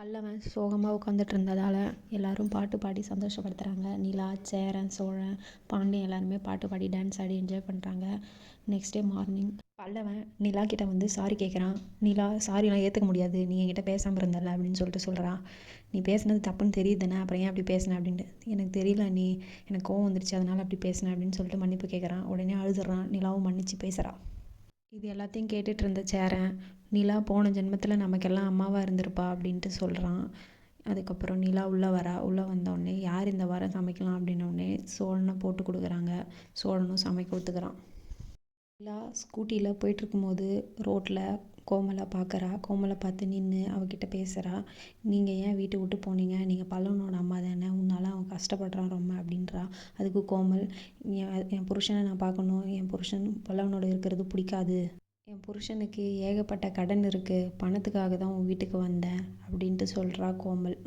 பல்லவன் சோகமாக உட்காந்துட்டு இருந்ததால் எல்லாரும் பாட்டு பாடி சந்தோஷப்படுத்துகிறாங்க. நிலா, சேரன், சோழன், பாண்டியன் எல்லாருமே பாட்டு பாடி டான்ஸ் ஆடி என்ஜாய் பண்ணுறாங்க. நெக்ஸ்ட் டே மார்னிங் பல்லவன் நிலா கிட்ட வந்து சாரி கேட்குறான். நிலா சாரிலாம் ஏற்றுக்க முடியாது, நீ என்கிட்ட பேசாமல் இருந்தல அப்படின்னு சொல்கிறான். நீ பேசுனது தப்புன்னு தெரியுது தானே, அப்புறம் ஏன் அப்படி பேசினேன் அப்படின்ட்டு. எனக்கு தெரியல, நீ எனக்கு கோவம் வந்துருச்சு அதனால் அப்படி பேசினேன் அப்படின்னு சொல்லிட்டு மன்னிப்பு கேட்குறான். உடனே அழுதுறான். நிலாவும் மன்னிச்சு பேசுகிறான். இது எல்லாத்தையும் கேட்டுட்டு இருந்த சேரன், நிலா போன ஜென்மத்தில் நமக்கெல்லாம் அம்மாவாக இருந்திருப்பா அப்படின்ட்டு சொல்கிறான். அதுக்கப்புறம் நிலா உள்ளே வரா. உள்ளே வந்தோடனே யார் இந்த வாரம் சமைக்கலாம் அப்படின்னோடனே சோழனை போட்டு கொடுக்குறாங்க. சோழனும் சமைக்க ஒத்துக்கிறான். நிலா ஸ்கூட்டியில் போயிட்டுருக்கும்போது ரோட்டில் கோமலை பார்க்குறா. கோமலை பார்த்து நின்று அவகிட்ட பேசுகிறா. நீங்கள் ஏன் வீட்டை விட்டு போனீங்க, நீங்கள் பல்லவனோட அம்மா தானே, உன்னால் அவன் கஷ்டப்படுறான் ரொம்ப அப்படின்றா. அதுக்கு கோமல், என் புருஷனை நான் பார்க்கணும், என் புருஷன் பல்லவனோட இருக்கிறது பிடிக்காது, என் புருஷனுக்கு ஏகப்பட்ட கடன் இருக்குது, பணத்துக்காக தான் உன் வீட்டுக்கு வந்தேன் அப்படின்ட்டு சொல்கிறா கோமல்.